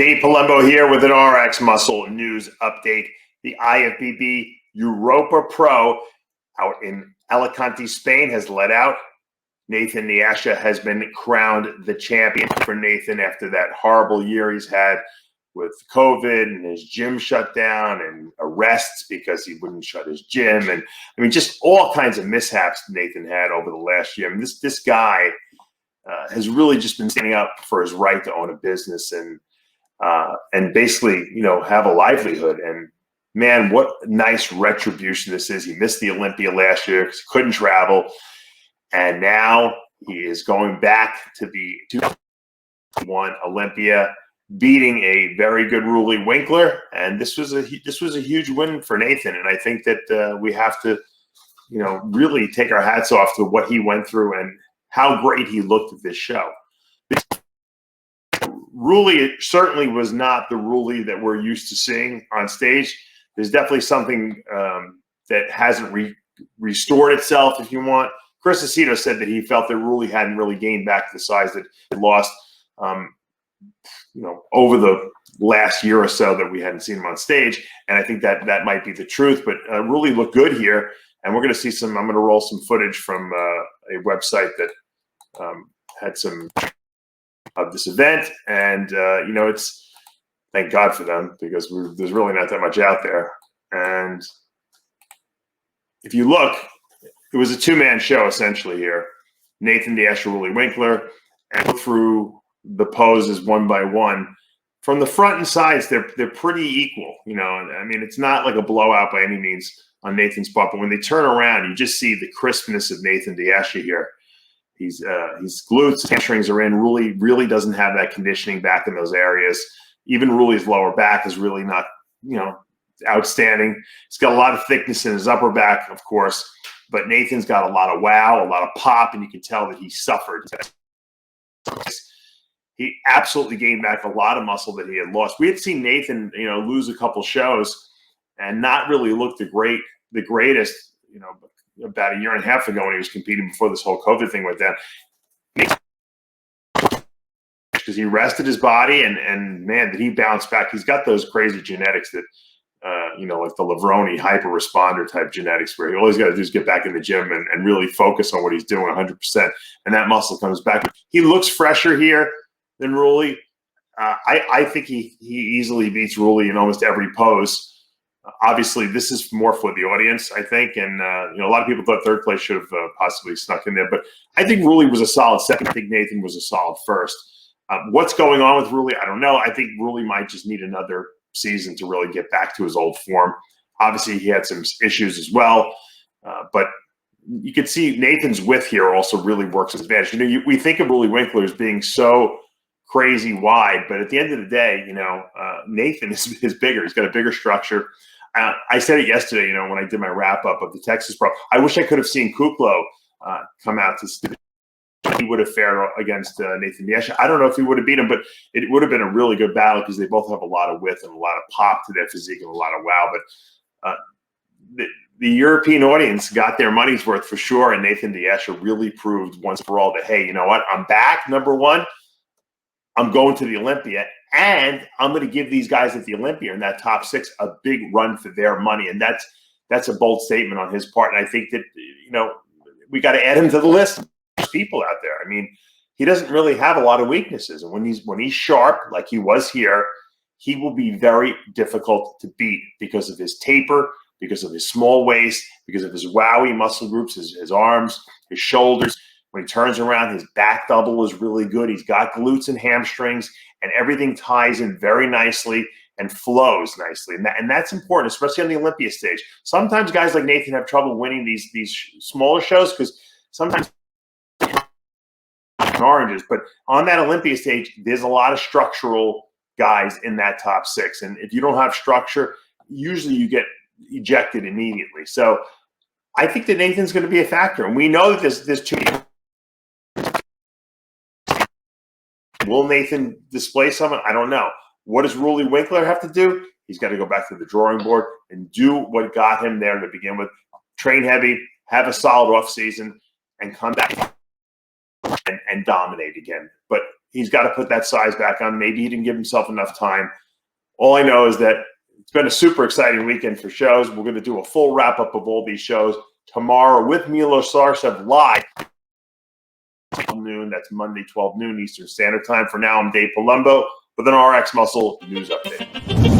Dave Palumbo here with an RX Muscle News update. The IFBB Europa Pro out in Alicante, Spain has let out. Nathan DeAsha has been crowned the champion for Nathan after that horrible year he's had with COVID and his gym shut down and arrests because he wouldn't shut his gym. And I mean, just all kinds of mishaps Nathan had over the last year. I mean, this guy has really just been standing up for his right to own a business and basically, you know, have a livelihood. And man, what nice retribution this is. He missed the Olympia last year because he couldn't travel. And now he is going back to the 2001 Olympia, beating a very good ROELLY WINKLAAR. And this was a huge win for Nathan. And I think that we have to, you know, really take our hats off to what he went through and how great he looked at this show. ROELLY certainly was not the ROELLY that we're used to seeing on stage. There's definitely something that hasn't restored itself, if you want. Chris Aceto said that he felt that ROELLY hadn't really gained back the size that it lost, you know, over the last year or so that we hadn't seen him on stage. And I think that might be the truth. But ROELLY looked good here, and we're going to see some. I'm going to roll some footage from a website that had some of this event, and you know, it's thank God for them because there's really not that much out there. And if you look, it was a two-man show essentially here. Nathan DeAsha, ROELLY WINKLAAR, and go through the poses one by one. From the front and sides, they're pretty equal. You know, I mean, it's not like a blowout by any means on Nathan's part, but when they turn around, you just see the crispness of Nathan DeAsha here. His glutes, hamstrings are in. ROELLY really doesn't have that conditioning back in those areas. Even ROELLY's lower back is really not, you know, outstanding. He's got a lot of thickness in his upper back, of course, but Nathan's got a lot of wow, a lot of pop, and you can tell that he suffered. He absolutely gained back a lot of muscle that he had lost. We had seen Nathan, you know, lose a couple shows and not really look the greatest, you know, about a year and a half ago when he was competing before this whole COVID thing went down. Because he rested his body and man, did he bounce back. He's got those crazy genetics that, you know, like the Levrone hyper responder type genetics where all he's got to do is get back in the gym and really focus on what he's doing 100%. And that muscle comes back. He looks fresher here than ROELLY. I think he easily beats ROELLY in almost every pose. Obviously, this is more for the audience, I think. And, you know, a lot of people thought third place should have possibly snuck in there. But I think ROELLY was a solid second. I think Nathan was a solid first. What's going on with ROELLY? I don't know. I think ROELLY might just need another season to really get back to his old form. Obviously, he had some issues as well. But you can see Nathan's width here also really works his advantage. You know, we think of ROELLY WINKLAAR as being so crazy wide, but at the end of the day, you know, Nathan is bigger. He's got a bigger structure. I said it yesterday, you know, when I did my wrap-up of the Texas Pro. I wish I could have seen Kuklo come out to he would have fared against Nathan DeAsha. I don't know if he would have beat him, but it would have been a really good battle because they both have a lot of width and a lot of pop to their physique and a lot of wow. But the European audience got their money's worth for sure, and Nathan DeAsha really proved once for all that, hey, you know what? I'm back, number one. I'm going to the Olympia, and I'm going to give these guys at the Olympia in that top six a big run for their money. And that's a bold statement on his part. And I think that, you know, we got to add him to the list of people out there. I mean, he doesn't really have a lot of weaknesses. And when he's sharp, like he was here, he will be very difficult to beat because of his taper, because of his small waist, because of his wowie muscle groups, his arms, his shoulders. When he turns around, his back double is really good. He's got glutes and hamstrings, and everything ties in very nicely and flows nicely. And that's important, especially on the Olympia stage. Sometimes guys like Nathan have trouble winning these smaller shows because sometimes oranges. But on that Olympia stage, there's a lot of structural guys in that top six. And if you don't have structure, usually you get ejected immediately. So I think that Nathan's going to be a factor. And we know that there's two. Will Nathan display someone? I don't know. What does ROELLY WINKLAAR have to do? He's got to go back to the drawing board and do what got him there to begin with. Train heavy, have a solid off season, and come back and dominate again. But he's got to put that size back on. Maybe he didn't give himself enough time. All I know is that it's been a super exciting weekend for shows. We're going to do a full wrap-up of all these shows tomorrow with Milos Sarcev live. 12 noon. That's Monday, 12 noon Eastern Standard Time. For now, I'm Dave Palumbo with an RX Muscle News Update.